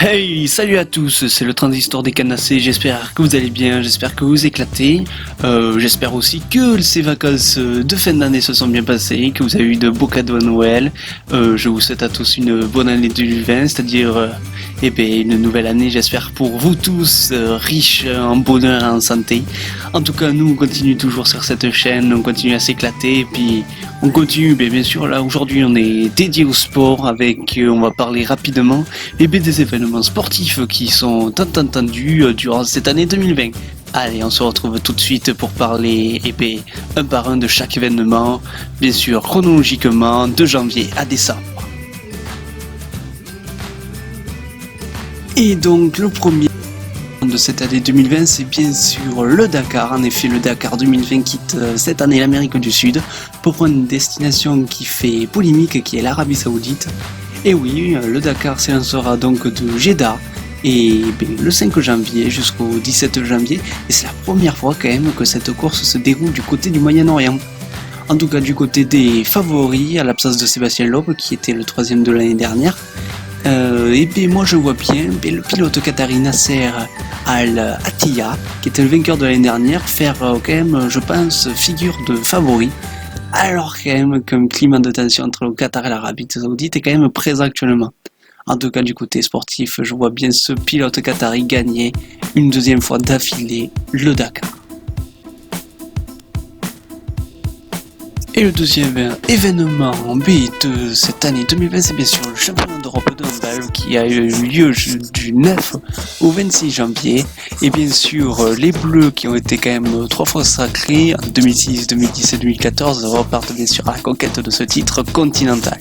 Hey, salut à tous, c'est le Transistor des Canassés, j'espère que vous allez bien, j'espère que vous éclatez, j'espère aussi que ces vacances de fin d'année se sont bien passées, que vous avez eu de beaux cadeaux à Noël, je vous souhaite à tous une bonne année 2020, c'est-à-dire une nouvelle année, j'espère pour vous tous, riche en bonheur et en santé. En tout cas, nous on continue toujours sur cette chaîne, on continue à s'éclater, et puis on continue, bien sûr, là aujourd'hui on est dédié au sport avec, on va parler rapidement des événements sportifs qui sont tant attendus durant cette année 2020. Allez, on se retrouve tout de suite pour parler un par un de chaque événement, bien sûr chronologiquement de janvier à décembre. Et donc le premier de cette année 2020, c'est bien sûr le Dakar. En effet, le Dakar 2020 quitte cette année l'Amérique du Sud pour prendre une destination qui fait polémique, qui est l'Arabie Saoudite. Et oui, le Dakar s'élancera donc de Jeddah le 5 janvier jusqu'au 17 janvier. Et c'est la première fois quand même que cette course se déroule du côté du Moyen-Orient. En tout cas du côté des favoris, à l'absence de Sébastien Loeb qui était le 3e de l'année dernière. Moi je vois bien le pilote qatari Nasser Al-Attiyah, qui était le vainqueur de l'année dernière, faire quand même, je pense, figure de favori. Alors quand même qu'un climat de tension entre le Qatar et l'Arabie Saoudite est quand même présent actuellement. En tout cas du côté sportif, je vois bien ce pilote qatari gagner une deuxième fois d'affilée le Dakar. Et le deuxième événement de cette année 2020, c'est bien sûr le championnat d'Europe de handball qui a eu lieu du 9 au 26 janvier. Et bien sûr, les Bleus qui ont été quand même 3 fois sacrés en 2006, 2010 et 2014 repartent bien sûr à la conquête de ce titre continental.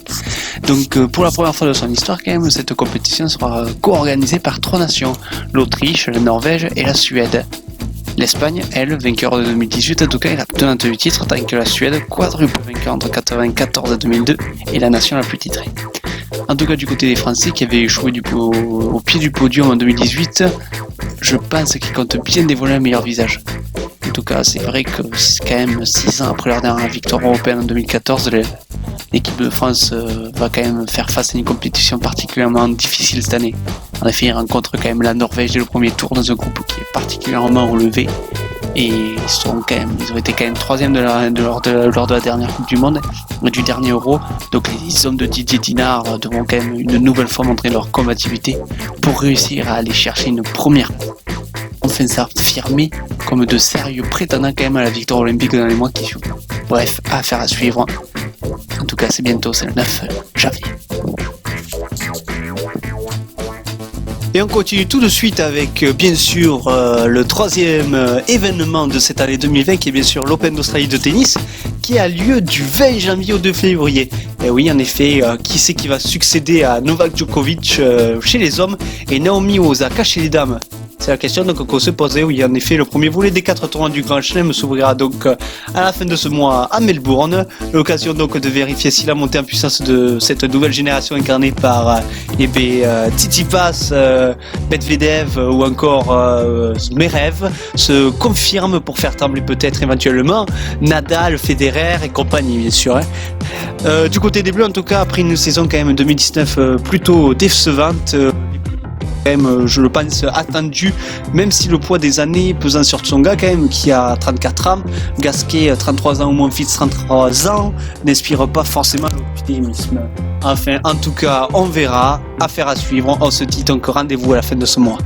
Donc pour la première fois de son histoire, quand même, cette compétition sera co-organisée par 3 nations, l'Autriche, la Norvège et la Suède. L'Espagne, elle, vainqueur de 2018, en tout cas, est la tenante du titre, tant que la Suède, quadruple vainqueur entre 1994 et 2002, est la nation la plus titrée. En tout cas, du côté des Français qui avaient échoué au pied du podium en 2018, je pense qu'ils comptent bien dévoiler un meilleur visage. En tout cas, c'est vrai que c'est quand même 6 ans après leur dernière victoire européenne en 2014, l'équipe de France va quand même faire face à une compétition particulièrement difficile cette année. En effet, ils rencontrent quand même la Norvège dès le premier tour dans un groupe qui est particulièrement relevé. Et ils ont été quand même 3e lors de la dernière Coupe du Monde et du dernier Euro. Donc les hommes de Didier Dinard devront quand même une nouvelle fois montrer leur combativité pour réussir à aller chercher une première. Enfin, s'affirmer comme de sérieux prétendants quand même à la victoire olympique dans les mois qui suivent. Bref, affaire à suivre. En tout cas, c'est bientôt, c'est le 9 janvier. Et on continue tout de suite avec bien sûr le troisième événement de cette année 2020 qui est bien sûr l'Open d'Australie de tennis qui a lieu du 20 janvier au 2 février. Et oui, en effet, qui c'est qui va succéder à Novak Djokovic chez les hommes et Naomi Osaka chez les dames? C'est la question donc qu'on se posait. Oui, en effet, le premier volet des 4 tournois du Grand Chelem s'ouvrira donc à la fin de ce mois à Melbourne. L'occasion donc de vérifier si la montée en puissance de cette nouvelle génération incarnée par Tsitsipas, Medvedev ou encore Zverev se confirme pour faire trembler peut-être éventuellement Nadal, Federer et compagnie bien sûr. Du côté des Bleus en tout cas, après une saison quand même 2019 plutôt décevante, quand même, je le pense, attendu, même si le poids des années pesant sur Tsonga quand même, qui a 34 ans, Gasquet 33 ans ou moins, Fitz 33 ans, n'inspire pas forcément l'optimisme. Enfin, en tout cas, on verra, affaire à suivre, on se dit donc rendez-vous à la fin de ce mois.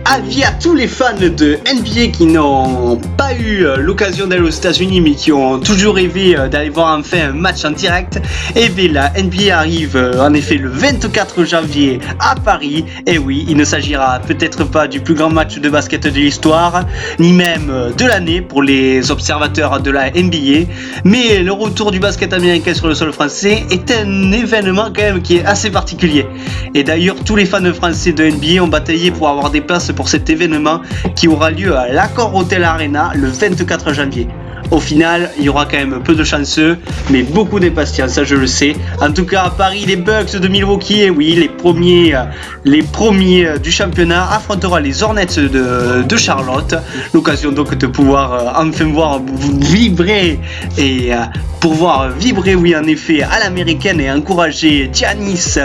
Avis à tous les fans de NBA qui n'ont pas eu l'occasion d'aller aux États-Unis mais qui ont toujours rêvé d'aller voir enfin un match en direct. Et bien la NBA arrive en effet le 24 janvier à Paris. Et oui, il ne s'agira peut-être pas du plus grand match de basket de l'histoire, ni même de l'année pour les observateurs de la NBA. Mais le retour du basket américain sur le sol français est un événement quand même qui est assez particulier. Et d'ailleurs, tous les fans français de NBA ont bataillé pour avoir des places pour cet événement qui aura lieu à l'Accor Hotel Arena le 24 janvier. Au final, il y aura quand même peu de chanceux, mais beaucoup d'impatience, ça je le sais. En tout cas, à Paris, les Bucks de Milwaukee, et oui, les premiers du championnat affronteront les Hornets de Charlotte. L'occasion donc de pouvoir enfin voir vibrer et pouvoir vibrer, oui, en effet, à l'américaine et encourager Giannis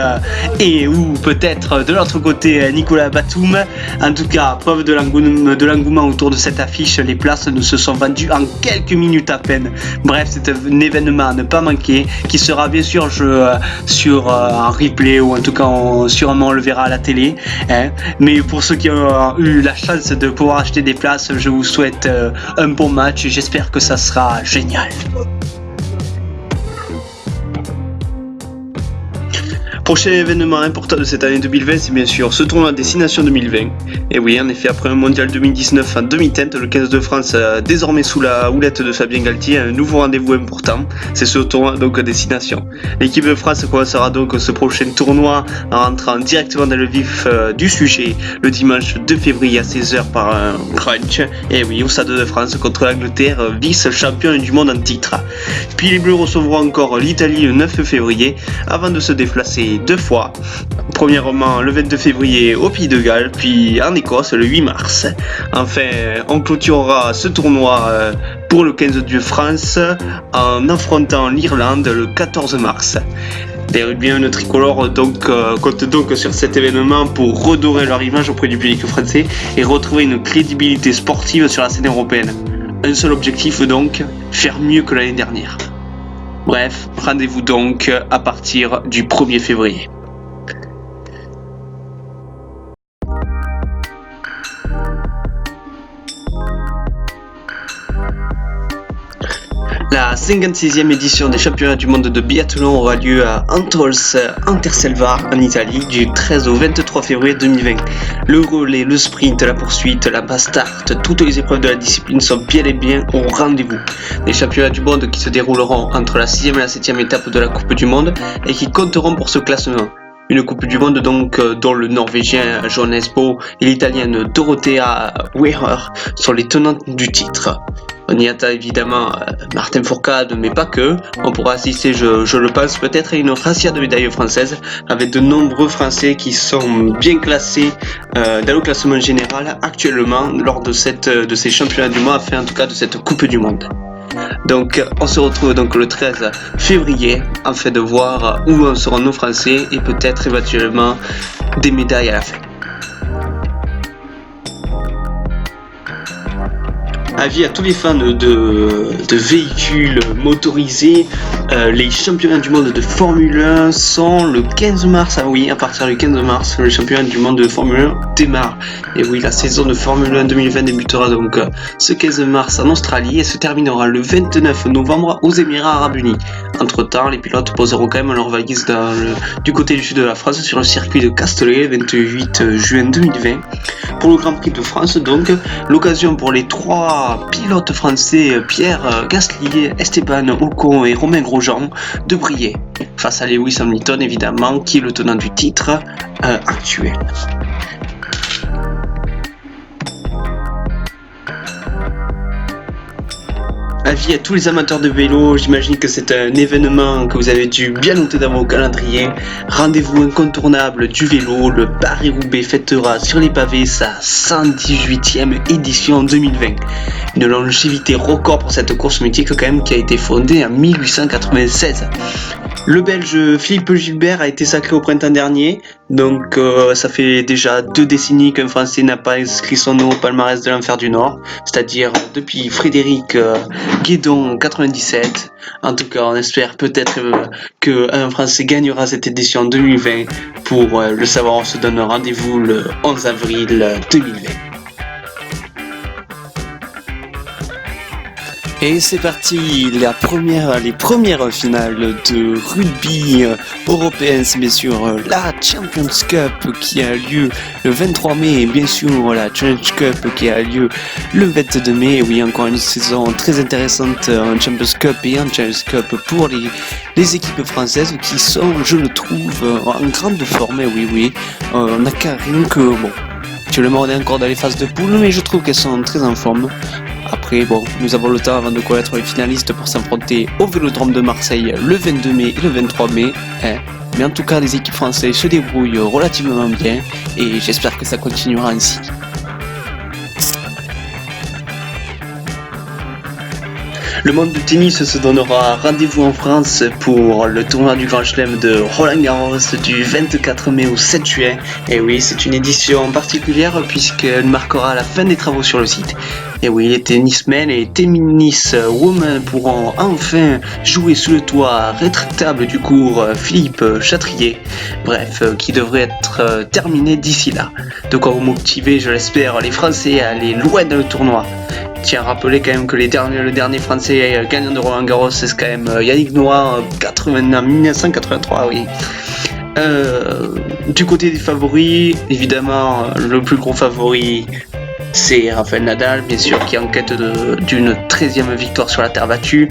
et ou peut-être de l'autre côté Nicolas Batum. En tout cas, preuve de l'engouement autour de cette affiche, les places ne se sont vendues en quelques minutes à peine. Bref, c'est un événement à ne pas manquer qui sera bien sûr sur un replay ou en tout cas sûrement on le verra à la télé. Hein. Mais pour ceux qui ont eu la chance de pouvoir acheter des places, je vous souhaite un bon match et j'espère que ça sera génial. Prochain événement important de cette année 2020, c'est bien sûr ce tournoi Destination 2020. Et oui, en effet, après un mondial 2019 en demi-teinte, le 15 de France, désormais sous la houlette de Fabien Galtier, a un nouveau rendez-vous important. C'est ce tournoi donc Destination. L'équipe de France commencera donc ce prochain tournoi en rentrant directement dans le vif du sujet le dimanche 2 février à 16h par un crunch. Et oui, au Stade de France contre l'Angleterre, vice-champion du monde en titre. Puis les Bleus recevront encore l'Italie le 9 février avant de se déplacer 2 fois. Premièrement le 22 février au Pays de Galles, puis en Écosse le 8 mars. Enfin, on clôturera ce tournoi pour le 15 de France en affrontant l'Irlande le 14 mars. Les rugbyens tricolores comptent donc sur cet événement pour redorer leur image auprès du public français et retrouver une crédibilité sportive sur la scène européenne. Un seul objectif donc, faire mieux que l'année dernière. Bref, rendez-vous donc à partir du 1er février. La 56e édition des championnats du monde de biathlon aura lieu à Anterselva en Italie du 13 au 23 février 2020. Le relais, le sprint, la poursuite, la mass start, toutes les épreuves de la discipline sont bien et bien au rendez-vous. Les championnats du monde qui se dérouleront entre la 6e et la 7e étape de la Coupe du Monde et qui compteront pour ce classement. Une Coupe du Monde donc dont le Norvégien Johannes Bö et l'Italienne Dorothea Weber sont les tenantes du titre. On y attend évidemment Martin Fourcade, mais pas que. On pourra assister, je le pense, peut-être à une razzia de médailles françaises avec de nombreux Français qui sont bien classés dans le classement général actuellement lors de ces championnats du monde, enfin en tout cas de cette Coupe du Monde. Donc on se retrouve donc le 13 février afin de voir où en seront nos Français et peut-être éventuellement des médailles à la fin. Avis à tous les fans de véhicules motorisés, les championnats du monde de Formule 1 sont le 15 mars. Ah oui, à partir du 15 mars, les championnats du monde de Formule 1 démarrent. Et oui, la saison de Formule 1 2020 débutera donc ce 15 mars en Australie et se terminera le 29 novembre aux Émirats Arabes Unis. Entre temps, les pilotes poseront quand même leur valise du côté du sud de la France sur le circuit de Castellet, 28 juin 2020. Pour le Grand Prix de France, donc, l'occasion pour les 3 pilotes français, Pierre Gasly, Esteban Ocon et Romain Grosjean, de briller face à Lewis Hamilton évidemment, qui est le tenant du titre actuel. Avis à tous les amateurs de vélo, j'imagine que c'est un événement que vous avez dû bien noter dans vos calendriers. Rendez-vous incontournable du vélo, le Paris-Roubaix fêtera sur les pavés sa 118e édition 2020. Une longévité record pour cette course mythique quand même qui a été fondée en 1896. Le Belge Philippe Gilbert a été sacré au printemps dernier, donc ça fait déjà 2 décennies qu'un Français n'a pas inscrit son nom au palmarès de l'Enfer du Nord, c'est-à-dire depuis Frédéric Guédon 97. En tout cas, on espère peut-être qu'un Français gagnera cette édition 2020. Pour le savoir, on se donne rendez-vous le 11 avril 2020. Et c'est parti, les premières finales de rugby européen, c'est bien sûr la Champions Cup qui a lieu le 23 mai et bien sûr la Challenge Cup qui a lieu le 22 mai. Oui, encore une saison très intéressante en Champions Cup et en Challenge Cup pour les équipes françaises qui sont, je le trouve, en grande forme. Et oui, on n'a qu'à rien que, bon, actuellement on est encore dans les phases de poule, mais je trouve qu'elles sont très en forme. Après, bon, nous avons le temps avant de connaître les finalistes pour s'affronter au Vélodrome de Marseille le 22 mai et le 23 mai. Mais en tout cas, les équipes françaises se débrouillent relativement bien et j'espère que ça continuera ainsi. Le monde du tennis se donnera rendez-vous en France pour le tournoi du Grand Chelem de Roland-Garros du 24 mai au 7 juin. Et oui, c'est une édition particulière puisqu'elle marquera la fin des travaux sur le site. Et oui, les tennismen et tenniswomen pourront enfin jouer sous le toit rétractable du cours Philippe Chatrier. Bref, qui devrait être terminé d'ici là. De quoi vous motiver, je l'espère, les Français à aller loin dans le tournoi. Tiens, rappelez quand même que le dernier Français gagnant de Roland Garros, c'est quand même Yannick Noah en 1983, oui. Du côté des favoris, évidemment, le plus gros favori, c'est Rafael Nadal, bien sûr, qui est en quête d'une 13e victoire sur la terre battue.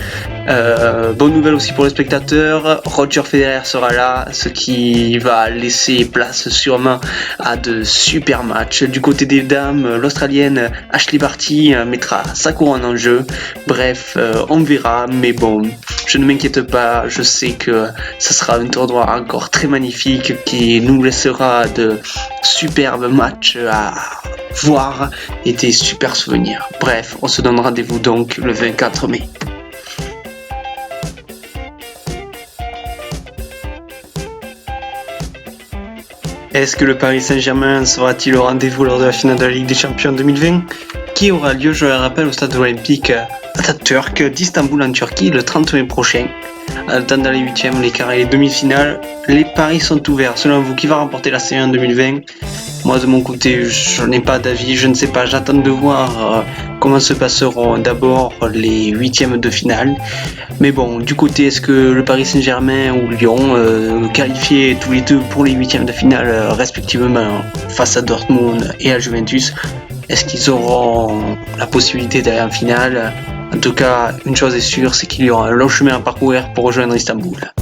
Bonne nouvelle aussi pour les spectateurs, Roger Federer sera là, ce qui va laisser place sûrement à de super matchs. Du côté des dames, l'Australienne Ashley Barty mettra sa couronne en jeu. Bref, on verra, mais bon, je ne m'inquiète pas, je sais que ça sera un tournoi encore très magnifique qui nous laissera de superbes matchs à voir et des super souvenirs. Bref, on se donne rendez-vous donc le 24 mai. Est-ce que le Paris Saint-Germain sera-t-il au rendez-vous lors de la finale de la Ligue des Champions 2020 qui aura lieu, je le rappelle, au stade olympique Atatürk d'Istanbul en Turquie le 30 mai prochain. Attendant les huitièmes, les quarts et les demi-finales, les paris sont ouverts. Selon vous, qui va remporter la série en 2020 ? Moi de mon côté, je n'ai pas d'avis, je ne sais pas, j'attends de voir comment se passeront d'abord les huitièmes de finale. Mais bon, du côté, est-ce que le Paris Saint-Germain ou Lyon, qualifiés tous les deux pour les huitièmes de finale respectivement face à Dortmund et à Juventus, est-ce qu'ils auront la possibilité d'aller en finale ? En tout cas, une chose est sûre, c'est qu'il y aura un long chemin à parcourir pour rejoindre Istanbul.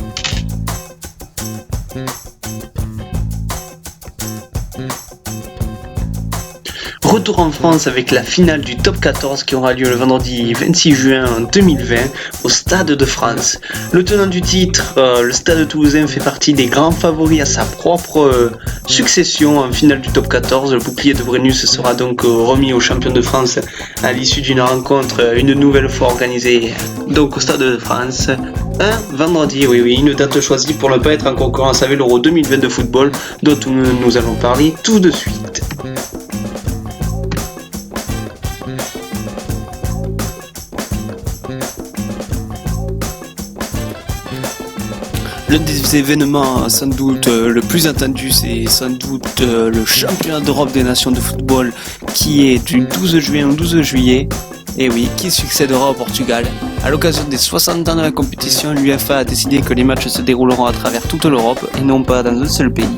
Retour en France avec la finale du Top 14 qui aura lieu le vendredi 26 juin 2020 au Stade de France. Le tenant du titre, le Stade Toulousain, fait partie des grands favoris à sa propre succession en finale du Top 14. Le bouclier de Brennus sera donc remis aux champions de France à l'issue d'une rencontre une nouvelle fois organisée donc au Stade de France. Un vendredi, oui, une date choisie pour ne pas être en concurrence avec l'Euro 2020 de football dont nous allons parler tout de suite. L'un des événements sans doute le plus attendu, c'est sans doute le championnat d'Europe des nations de football qui est du 12 juin au 12 juillet, et oui, qui succédera au Portugal. À l'occasion des 60 ans de la compétition, l'UEFA a décidé que les matchs se dérouleront à travers toute l'Europe et non pas dans un seul pays.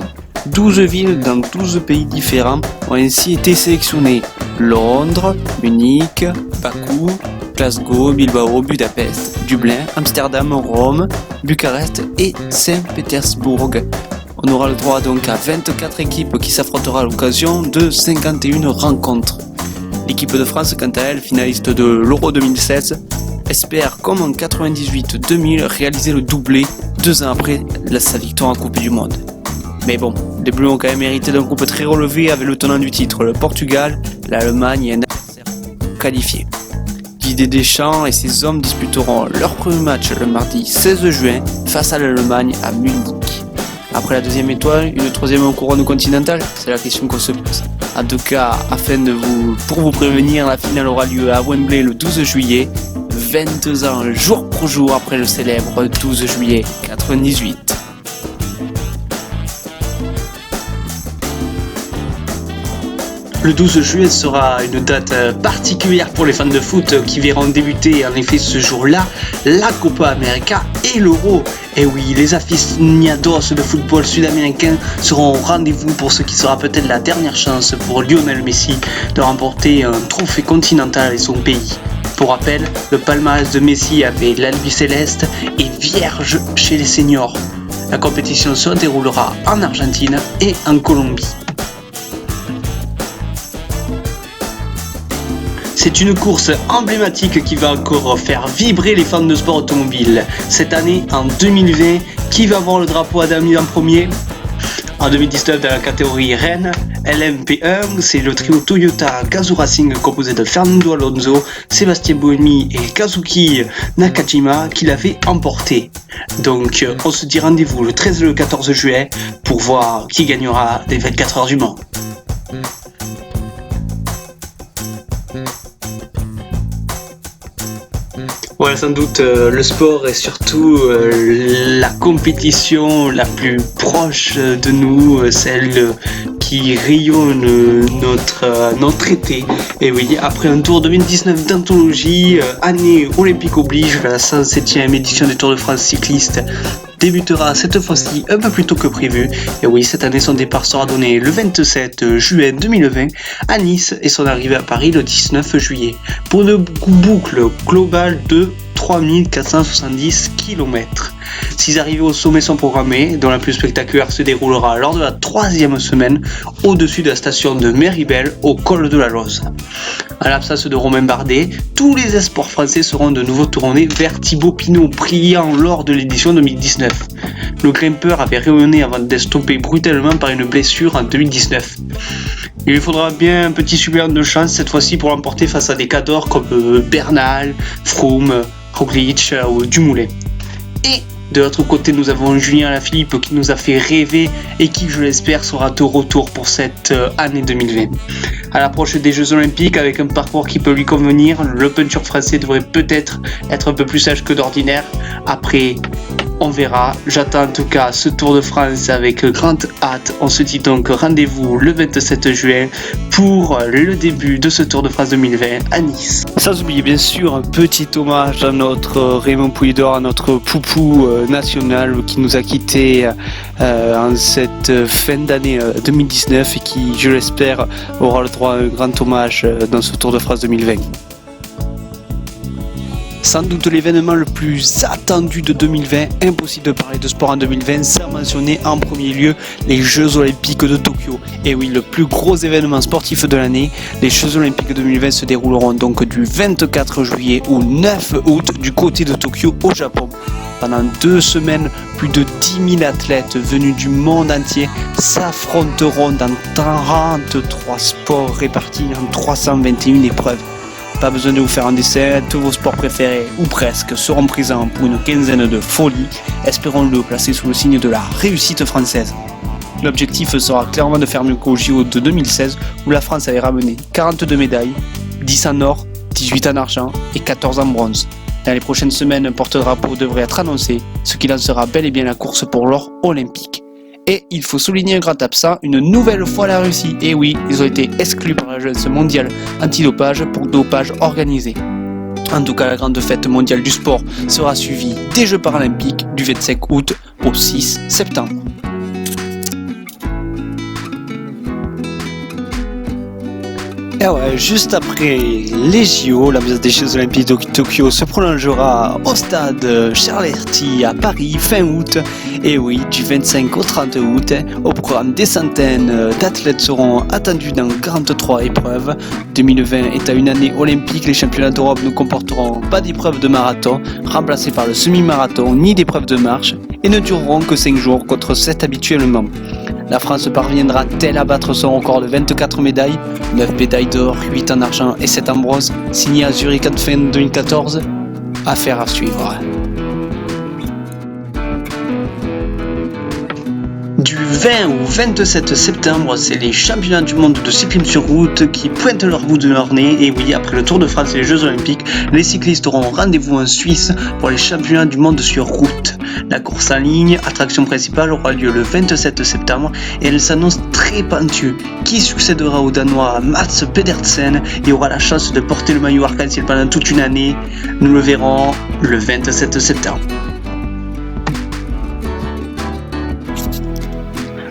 12 villes dans 12 pays différents ont ainsi été sélectionnées. Londres, Munich, Bakou, Glasgow, Bilbao, Budapest, Dublin, Amsterdam, Rome, Bucarest et Saint-Pétersbourg. On aura le droit donc à 24 équipes qui s'affronteront à l'occasion de 51 rencontres. L'équipe de France, quant à elle, finaliste de l'Euro 2016, espère, comme en 98-2000, réaliser le doublé 2 ans après sa victoire en Coupe du Monde. Mais bon, les Bleus ont quand même hérité d'un groupe très relevé avec le tenant du titre, le Portugal, l'Allemagne et un adversaire qualifié. Didier Deschamps et ses hommes disputeront leur premier match le mardi 16 juin face à l'Allemagne à Munich. Après la deuxième étoile, une troisième couronne continentale, c'est la question qu'on se pose. En tout cas, pour vous prévenir, la finale aura lieu à Wembley le 12 juillet, 22 ans jour pour jour après le célèbre 12 juillet 98. Le 12 juillet sera une date particulière pour les fans de foot qui verront débuter en effet ce jour-là la Copa América et l'Euro. Et oui, les aficionados de football sud-américain seront au rendez-vous pour ce qui sera peut-être la dernière chance pour Lionel Messi de remporter un trophée continental avec son pays. Pour rappel, le palmarès de Messi avec l'Albiceleste est vierge chez les seniors. La compétition se déroulera en Argentine et en Colombie. C'est une course emblématique qui va encore faire vibrer les fans de sport automobile. Cette année, en 2020, qui va avoir le drapeau à Dami en premier ? En 2019, dans la catégorie Rennes, LMP1, c'est le trio Toyota Gazoo Racing composé de Fernando Alonso, Sébastien Buemi et Kazuki Nakajima qui l'avait emporté. Donc on se dit rendez-vous le 13 et le 14 juillet pour voir qui gagnera les 24 heures du Mans. Voilà, sans doute le sport est surtout la compétition la plus proche de nous, celle qui rayonne notre été. Et oui, après un tour 2019 d'anthologie, année olympique oblige, la 107e édition du Tour de France cycliste débutera cette fois-ci un peu plus tôt que prévu. Et oui, cette année, son départ sera donné le 27 juillet 2020 à Nice et son arrivée à Paris le 19 juillet. Pour une boucle globale de 3470 km. 6 arrivées au sommet sont programmées, dont la plus spectaculaire se déroulera lors de la 3e semaine au-dessus de la station de Méribel au col de la Loze. À l'absence de Romain Bardet, tous les espoirs français seront de nouveau tournés vers Thibaut Pinot, brillant lors de l'édition 2019. Le grimpeur avait rayonné avant d'être stoppé brutalement par une blessure en 2019. Il lui faudra bien un petit supplément de chance cette fois-ci pour l'emporter face à des cadors comme Bernal, Froome, Roglic ou Dumoulin. Et de l'autre côté, nous avons Julien Alaphilippe qui nous a fait rêver et qui, je l'espère, sera de retour pour cette année 2020. À l'approche des Jeux Olympiques, avec un parcours qui peut lui convenir, le puncher français devrait peut-être être un peu plus sage que d'ordinaire. Après, on verra. J'attends en tout cas ce Tour de France avec grande hâte. On se dit donc rendez-vous le 27 juin pour le début de ce Tour de France 2020 à Nice. Sans oublier bien sûr un petit hommage à notre Raymond Poulidor, à notre poupou national qui nous a quittés en cette fin d'année 2019 et qui, je l'espère, aura le droit à un grand hommage dans ce Tour de France 2020. Sans doute l'événement le plus attendu de 2020, impossible de parler de sport en 2020 sans mentionner en premier lieu les Jeux Olympiques de Tokyo. Et oui, le plus gros événement sportif de l'année, les Jeux Olympiques 2020 se dérouleront donc du 24 juillet au 9 août du côté de Tokyo au Japon. Pendant 2 semaines, plus de 10 000 athlètes venus du monde entier s'affronteront dans 33 sports répartis en 321 épreuves. Pas besoin de vous faire un dessin, tous vos sports préférés, ou presque, seront présents pour une quinzaine de folies, espérons-le placés sous le signe de la réussite française. L'objectif sera clairement de faire mieux qu'au JO de 2016, où la France avait ramené 42 médailles, 10 en or, 18 en argent et 14 en bronze. Dans les prochaines semaines, un porte-drapeau devrait être annoncé, ce qui lancera bel et bien la course pour l'or olympique. Et il faut souligner un grand absent, une nouvelle fois la Russie. Et oui, ils ont été exclus par l'Agence mondiale antidopage pour dopage organisé. En tout cas, la grande fête mondiale du sport sera suivie des Jeux paralympiques du 25 août au 6 septembre. Et ouais, juste après les JO, la mise des Jeux Olympiques de Tokyo se prolongera au stade Charletti à Paris fin août. Et oui, du 25 au 30 août, au programme des centaines d'athlètes seront attendus dans 43 épreuves. 2020 est à une année olympique, les championnats d'Europe ne comporteront pas d'épreuves de marathon, remplacées par le semi-marathon ni d'épreuves de marche, et ne dureront que 5 jours contre 7 habituellement. La France parviendra-t-elle à battre son record de 24 médailles, 9 médailles d'or, 8 en argent et 7 en bronze, signé à Zurich en fin 2014 ? Affaire à suivre. Du 20 au 27 septembre, c'est les championnats du monde de cyclisme sur route qui pointent leur bout de leur nez. Et oui, après le Tour de France et les Jeux Olympiques, les cyclistes auront rendez-vous en Suisse pour les championnats du monde sur route. La course en ligne, attraction principale, aura lieu le 27 septembre et elle s'annonce très pentue. Qui succédera au Danois Mats Pedersen et aura la chance de porter le maillot arc-en-ciel pendant toute une année ? Nous le verrons le 27 septembre.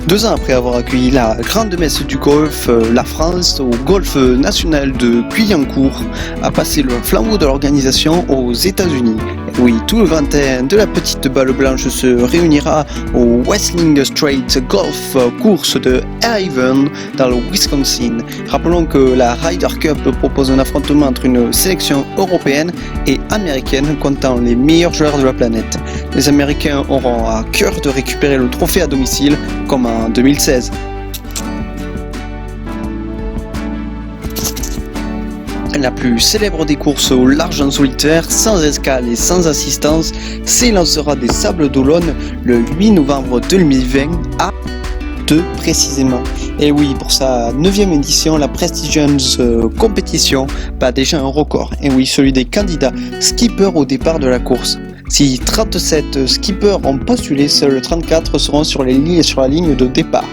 2 ans après avoir accueilli la grande messe du golf, la France, au golf national de Guyancourt, a passé le flambeau de l'organisation aux États-Unis. Oui, tout le grand air de la petite balle blanche se réunira au Wrestling Straight Golf course de Haven dans le Wisconsin. Rappelons que la Ryder Cup propose un affrontement entre une sélection européenne et américaine comptant les meilleurs joueurs de la planète. Les Américains auront à cœur de récupérer le trophée à domicile comme en 2016. La plus célèbre des courses au large en solitaire, sans escale et sans assistance, s'élancera des Sables d'Olonne le 8 novembre 2020 à 2 précisément. Et oui, pour sa 9e édition, la prestigieuse compétition bat déjà un record. Et oui, celui des candidats skippers au départ de la course. Si 37 skippers ont postulé, seuls 34 seront sur la ligne de départ.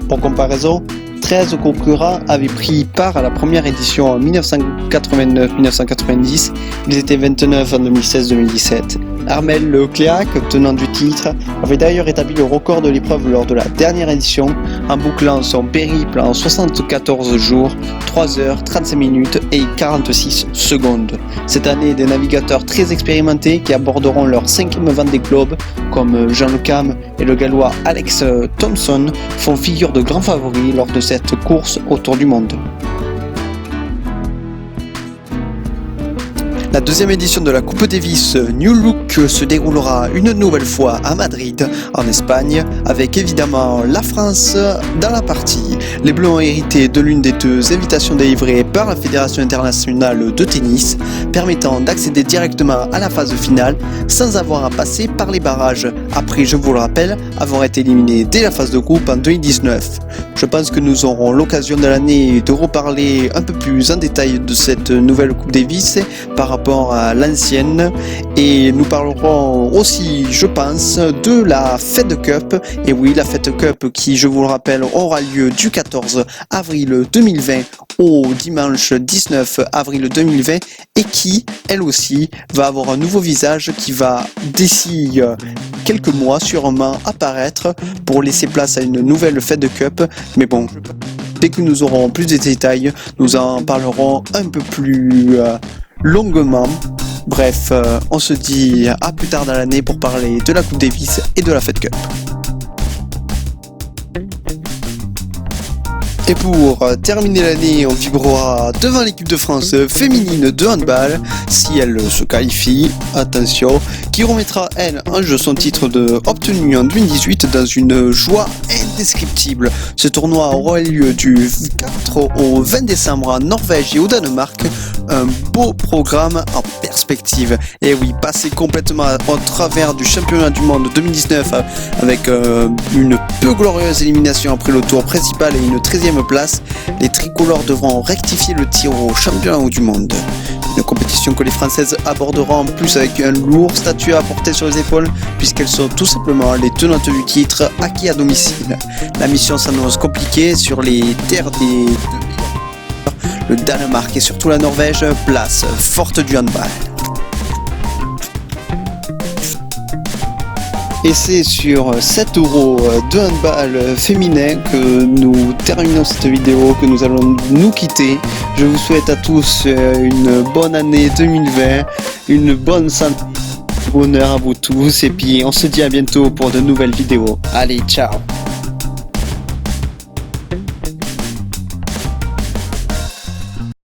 Pour comparaison, 13 concurrents avaient pris part à la première édition en 1989-1990, ils étaient 29 en 2016-2017. Armel Lecléac, tenant du titre, avait d'ailleurs établi le record de l'épreuve lors de la dernière édition en bouclant son périple en 74 jours, 3 heures, 35 minutes et 46 secondes. Cette année, des navigateurs très expérimentés qui aborderont leur 5e Vendée Globe, comme Jean Le Cam et le gallois Alex Thompson, font figure de grands favoris lors de cette course autour du monde. La 2e édition de la Coupe Davis New Look se déroulera une nouvelle fois à Madrid, en Espagne, avec évidemment la France dans la partie. Les Bleus ont hérité de l'une des 2 invitations délivrées par la Fédération internationale de tennis, permettant d'accéder directement à la phase finale sans avoir à passer par les barrages, après, je vous le rappelle, avoir été éliminés dès la phase de groupe en 2019. Je pense que nous aurons l'occasion de l'année de reparler un peu plus en détail de cette nouvelle Coupe Davis par rapport à l'ancienne, et nous parlerons aussi, je pense, de la Fed Cup. Et oui, la Fed Cup qui, je vous le rappelle, aura lieu du 14 avril 2020 au dimanche 19 avril 2020 et qui, elle aussi, va avoir un nouveau visage qui va d'ici quelques mois sûrement apparaître pour laisser place à une nouvelle Fed Cup. Mais bon, dès que nous aurons plus de détails, nous en parlerons un peu plus longuement. Bref, on se dit à plus tard dans l'année pour parler de la Coupe Davis et de la Fed Cup. Et pour terminer l'année, on vibrera devant l'équipe de France féminine de handball, si elle se qualifie, attention, qui remettra elle en jeu son titre obtenu en 2018 dans une joie indescriptible. Ce tournoi aura lieu du 4 au 20 décembre en Norvège et au Danemark, un beau programme en perspective. Et oui, passer complètement au travers du championnat du monde 2019 avec une peu glorieuse élimination après le tour principal et une 13e place, les tricolores devront rectifier le tir au championnat du monde. Une compétition que les Françaises aborderont en plus avec un lourd statut à porter sur les épaules puisqu'elles sont tout simplement les tenantes du titre acquis à domicile. La mission s'annonce compliquée sur les terres des deux meilleurs. Le Danemark et surtout la Norvège, place forte du handball. Et c'est sur 7 euros de handball féminin que nous terminons cette vidéo, que nous allons nous quitter. Je vous souhaite à tous une bonne année 2020, une bonne santé, bonheur à vous tous, et puis on se dit à bientôt pour de nouvelles vidéos. Allez, ciao!